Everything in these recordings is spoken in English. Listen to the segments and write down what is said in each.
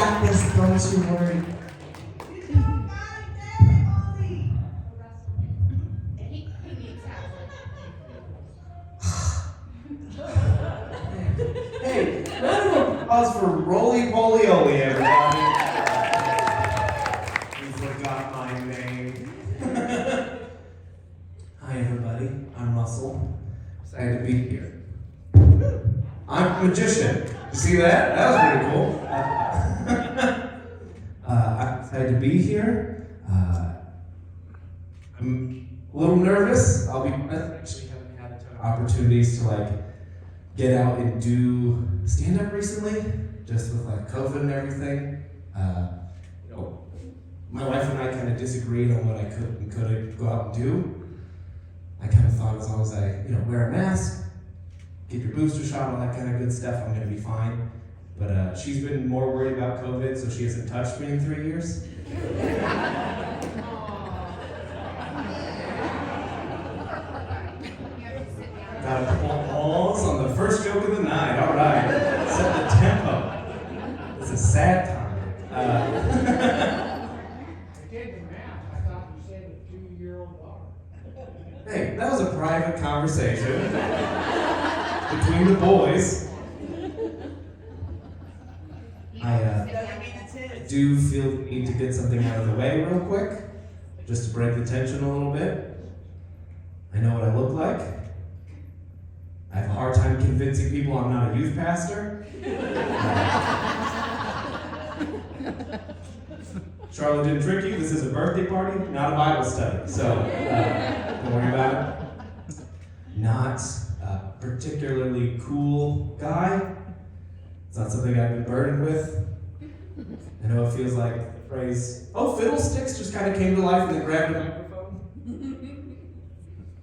got this. Don't you worry. Hey, round of applause for Roly Poly Oly, everybody. You forgot my name. Hi, everybody. I'm Russell. Excited to be here. I'm a magician. You see that? That was pretty cool. I'm excited to be here. I'm a little nervous. I'll be honest. Actually, haven't had a ton of opportunities to get out and do stand-up recently, just with COVID and everything. My wife and I kind of disagreed on what I could and couldn't go out and do. I kind of thought as long as I, wear a mask, get your booster shot, all that kind of good stuff, I'm going to be fine. But she's been more worried about COVID, so she hasn't touched me in 3 years. Got a pause on the first joke of the night. All right, set the tempo. It's a sad time. I did the math. I thought you said a 2-year-old daughter. Hey, that was a private conversation between the boys. I do feel the need to get something out of the way real quick, just to break the tension a little bit. I know what I look like. I have a hard time convincing people I'm not a youth pastor. Charlotte didn't trick you. This is a birthday party, not a Bible study. So don't worry about it. Not a particularly cool guy. It's not something I've been burdened with. I know it feels like the phrase, "Oh, fiddlesticks," just kind of came to life and then grabbed a microphone.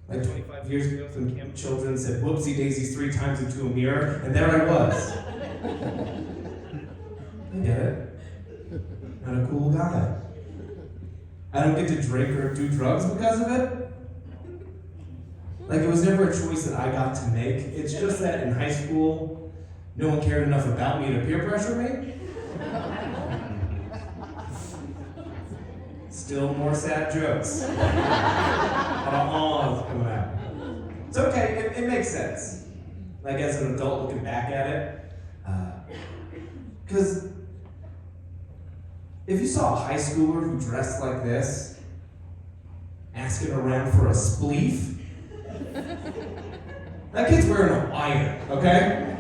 Like 25 years ago, some camp children said "whoopsie daisies" 3 times into a mirror, and there I was. I get it. Not a cool guy. I don't get to drink or do drugs because of it. It was never a choice that I got to make. It's just that in high school, no one cared enough about me to peer pressure me. Still more sad jokes. All coming out. It's okay, it makes sense. As an adult looking back at it. Because if you saw a high schooler who dressed like this, asking around for a spleef, that kid's wearing a wire, okay?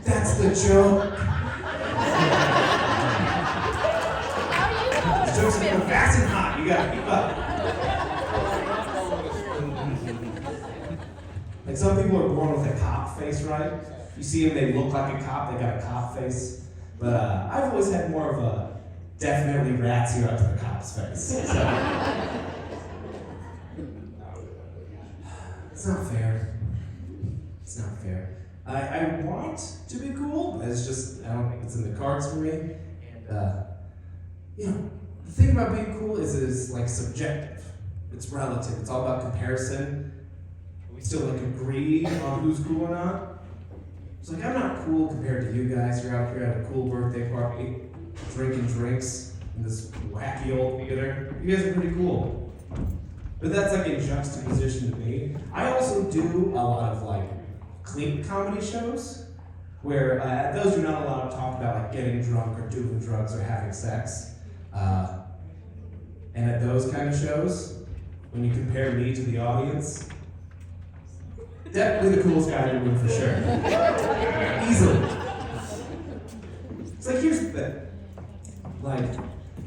That's the joke. The joke's going fast and hot. You gotta keep up. Some people are born with a cop face, right? You see them, they look like a cop, they got a cop face. But I've always had more of a definitely rats you up to the cop's face. So. It's not fair. It's not fair. I want to be cool, but it's just, I don't think it's in the cards for me. And, the thing about being cool is it's subjective. It's relative. It's all about comparison. We still agree on who's cool or not. It's I'm not cool compared to you guys. You're out here at a cool birthday party, drinking drinks in this wacky old theater. You guys are pretty cool. But that's in juxtaposition to me. I also do a lot of clean comedy shows where at those you're not allowed to talk about getting drunk or doing drugs or having sex. And at those kind of shows, when you compare me to the audience, definitely the coolest guy in the room for sure. Easily. It's here's the thing.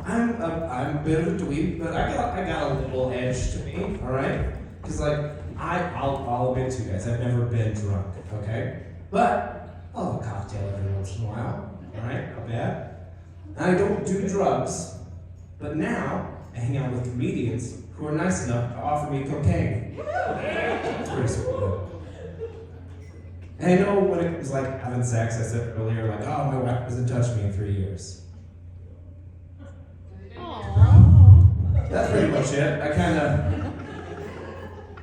I'm a bit of a dweeb, but I got a little edge to me, alright? Because I'll admit to you guys, I've never been drunk, okay? But I'll have a cocktail every once in a while, alright? Not bad. And I don't do drugs, but now I hang out with comedians who are nice enough to offer me cocaine. It's pretty sweet. And I know when it was having sex, I said earlier, oh, my wife hasn't touched me in 3 years. Aww. That's pretty much it. I kind of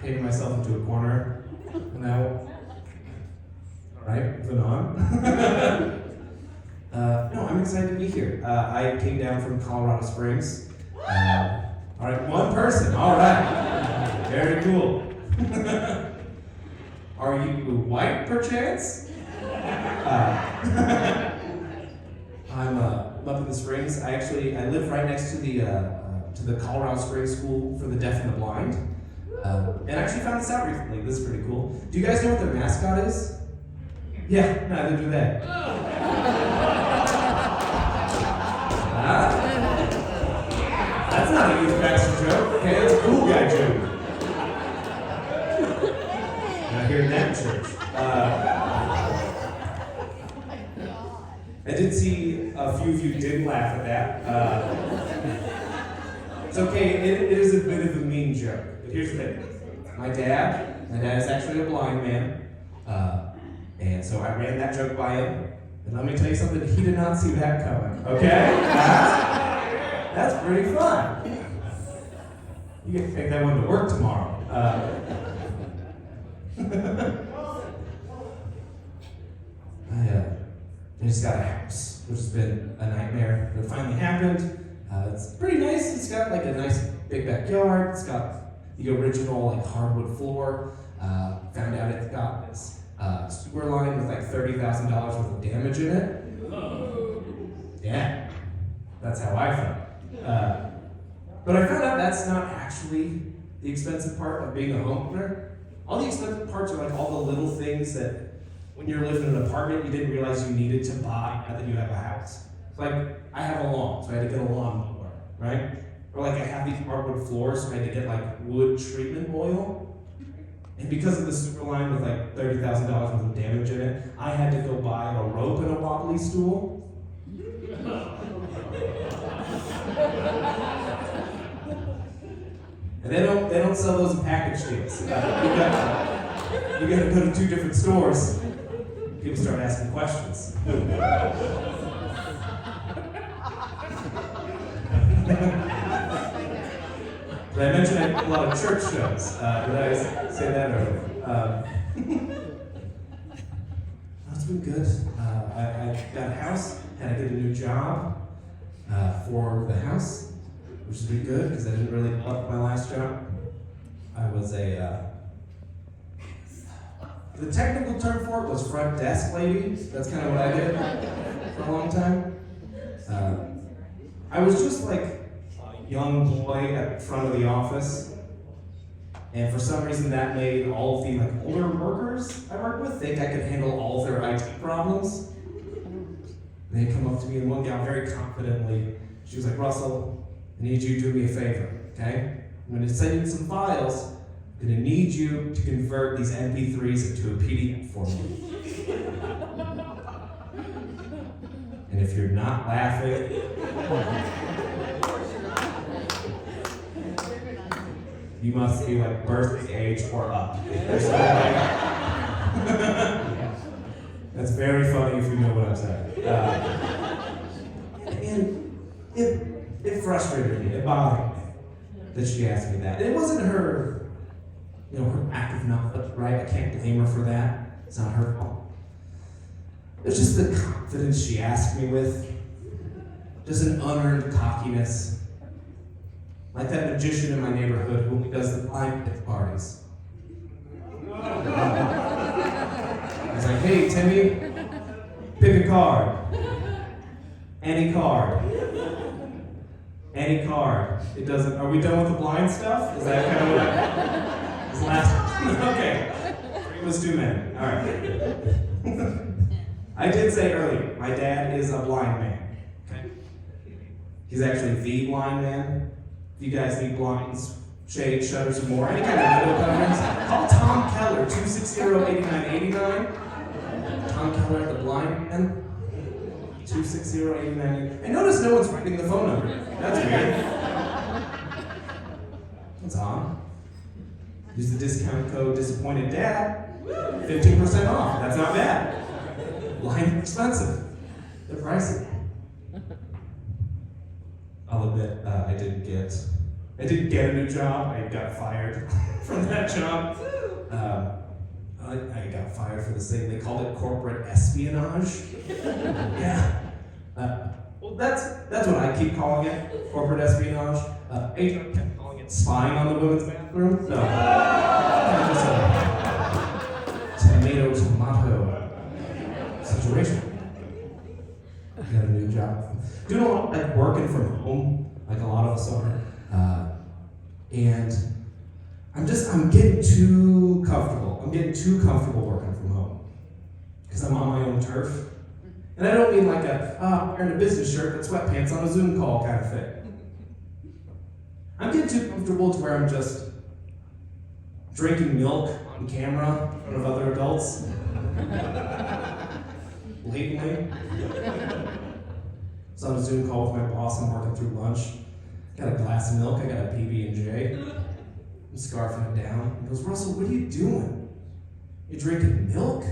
painted myself into a corner. Now, all right, moving on. No, excited to be here. I came down from Colorado Springs. All right, one person. All right. Very cool. Are you white, perchance? I'm up in the Springs. I live right next to the Colorado Springs School for the Deaf and the Blind. And I actually found this out recently. This is pretty cool. Do you guys know what their mascot is? Yeah, neither do they. That's not a youth pastor joke. Okay, that's a cool guy joke. Not here in that church. I did see a few of you did laugh at that. It's okay, it is a bit of a mean joke. But here's the thing. My dad is actually a blind man. And so I ran that joke by him. And let me tell you something, he did not see that coming. Okay? That's pretty fun. You get to take that one to work tomorrow. I just got a house, which has been a nightmare. It finally happened. It's pretty nice. It's got like a nice big backyard. It's got the original like hardwood floor. Found out it's got this sewer line with like $30,000 worth of damage in it. Yeah, that's how I felt. But I found out that's not actually the expensive part of being a homeowner. All the expensive parts are like all the little things that when you're living in an apartment, you didn't realize you needed to buy now that you have a house. Like, I have a lawn, so I had to get a lawnmower, right? Or like I have these hardwood floors, so I had to get like wood treatment oil. And because of the sewer line with like $30,000 worth of damage in it, I had to go buy a rope and a wobbly stool. And they don't sell those in package deals. You gotta go to 2 different stores. People start asking questions. Did I mention I did a lot of church shows? Did I say that earlier? It's been good. I got a house, had to get a new job for the house, which has been good because I didn't really love my last job. I was the technical term for it was front desk lady. That's kind of what I did for a long time. I was just like a young boy at the front of the office, and for some reason that made all of the like older workers I worked with think I could handle all of their IT problems. And they'd come up to me and one gal very confidently, she was like, "Russell, I need you to do me a favor, okay? I'm going to send you some files. I'm going to need you to convert these MP3s into a PDF for me." And if you're not laughing, you must be like birthday age or up. There's no way. That's very funny if you know what I'm saying. And it frustrated me, it bothered me that she asked me that. And it wasn't her, her act of knowledge, right? I can't blame her for that. It's not her fault. It's just the confidence she asked me with. Just an unearned cockiness. Like that magician in my neighborhood who does the blind pit parties. I was like, "Hey, Timmy, pick a card. Any card. Any card." It doesn't. Are we done with the blind stuff? Is that kind of what? Is the last? Okay. 3 was too many. All right. I did say earlier, my dad is a blind man. Okay. He's actually the blind man. If you guys need blinds, shades, shutters, or more, any kind of window coverings, call Tom Keller, 260-8989. Tom Keller, the blind man. 260-8989. And notice no one's writing the phone number. That's weird. That's odd. Use the discount code Disappointed Dad. 15% off. That's not bad. Blind is expensive. They're pricey. I'll admit, I didn't get a new job. I got fired from that job. I got fired for this thing. They called it corporate espionage. Yeah. Well, that's what I keep calling it, corporate espionage. HR kept calling it spying on the women's bathroom. So, kind of just a tomato situation. Got a new job. Doing a lot like working from home, like a lot of us are. And I'm getting too comfortable. I'm getting too comfortable working from home. Because I'm on my own turf. And I don't mean like wearing a business shirt but sweatpants on a Zoom call kind of thing. I'm getting too comfortable to where I'm just drinking milk on camera in front of other adults. Blatantly. So on a Zoom call with my boss, I'm working through lunch. Got a glass of milk, I got a PB&J. I'm scarfing it down. He goes, Russell, what are you doing? You drinking milk?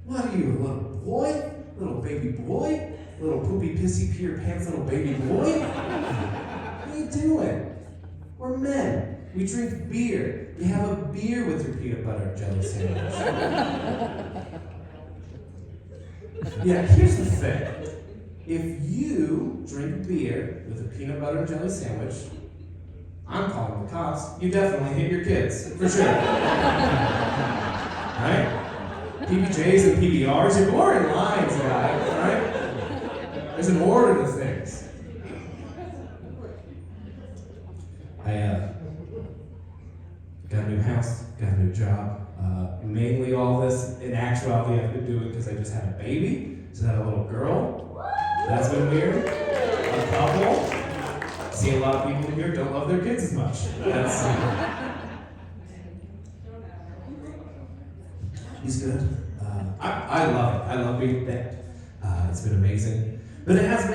What are you, a little boy? Little baby boy? Little poopy, pissy, pee your pants little baby boy? What are you doing? We're men. We drink beer. You have a beer with your peanut butter and jelly sandwich. Yeah, here's the thing. If you drink beer with a peanut butter and jelly sandwich, I'm calling the cops. You definitely hit your kids, for sure. Right? PBJs and PBRs, you're more in lines, guy, right? There's an order to things. I got a new house, got a new job. Mainly all this, in actuality, I've been doing because I just had a baby. So I had a little girl. That's been weird. A couple. See a lot of people here don't love their kids as much. He's good. I love it. I love being a dad. It's been amazing. But it's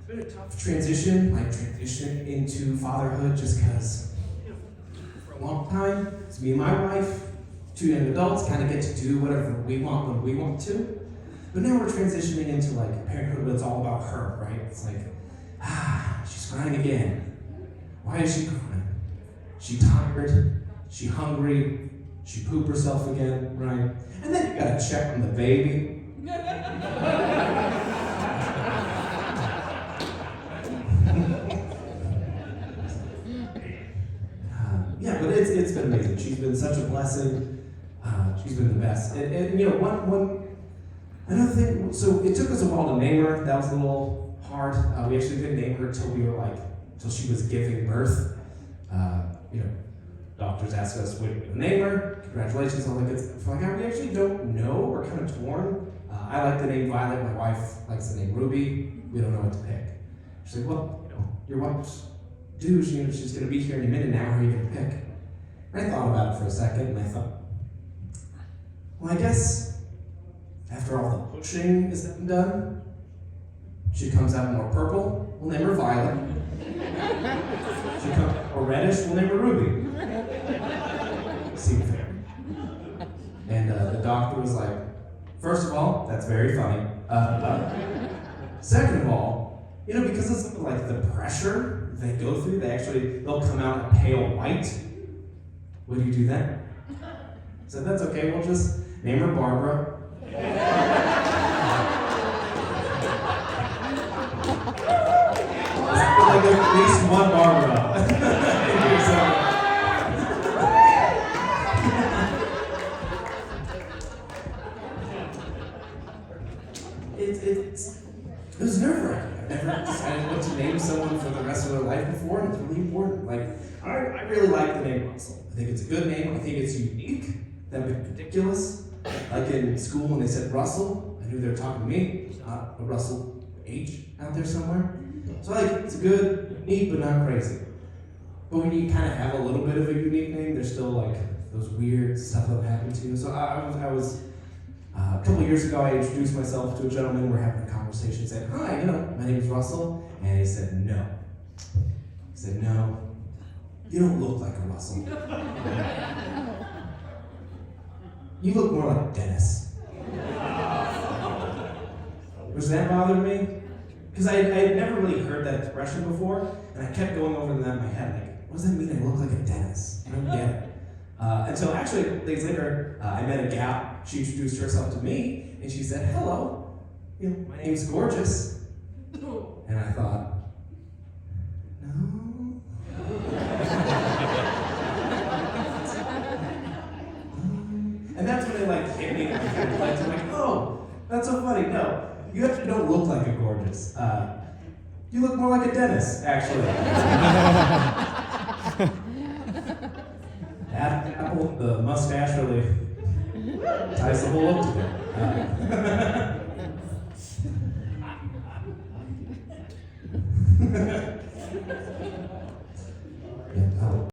been a tough transition into fatherhood just because for a long time, it's me and my wife, two young adults, kind of get to do whatever we want when we want to. But now we're transitioning into like parenthood, but it's all about her, right? It's like, she's crying again. Why is she crying? She tired, she hungry, she pooped herself again, right? And then you gotta check on the baby. Yeah, but it's been amazing. She's been such a blessing. She's been the best. And you know, another thing, so it took us a while to name her. That was a little hard. We actually didn't name her till she was giving birth. You know, doctors asked us, what are we going to name her? Congratulations, all that good stuff. We actually don't know. We're kind of torn. I like the name Violet. My wife likes the name Ruby. We don't know what to pick. She's like, well, you know, your wife's due. She's going to be here in a minute now. Who are you going to pick? And I thought about it for a second, and I thought, well, I guess after all the pushing is done, she comes out more purple, we'll name her Violet. She comes out more reddish, we'll name her Ruby. Seemed fair. And the doctor was like, first of all, that's very funny. Second of all, you know, because of some, like the pressure they go through, they'll come out pale white. Would you do that? So that's okay, we'll just name her Barbara. Like at least one Barbara. It was nerve-wracking. I've never decided what to name someone for the rest of their life before, and it's really important. Like, I really like the name Russell. I think it's a good name. I think it's unique. That'd be ridiculous. Like in school when they said Russell, I knew they were talking to me. There's not a Russell H out there somewhere. So it's good, neat, but not crazy. But when you kind of have a little bit of a unique name, there's still like those weird stuff that happened to you. So I was a couple of years ago, I introduced myself to a gentleman. We're having a conversation. Said, hi, my name is Russell. And he said, no. He said, no, you don't look like a Russell. You look more like Dennis. Was that bothering me? Because I had never really heard that expression before, and I kept going over that in my head, like, what does that mean I look like a Dennis? I don't get it. Until actually, days later, I met a gal. She introduced herself to me, and she said, hello, my name's Gorgeous. And I thought, no. And that's when they hit me with their legs. I'm like, oh, that's so funny. No, you actually don't look like a Gorgeous. You look more like a dentist, actually. Apple, the mustache really ties the whole look together.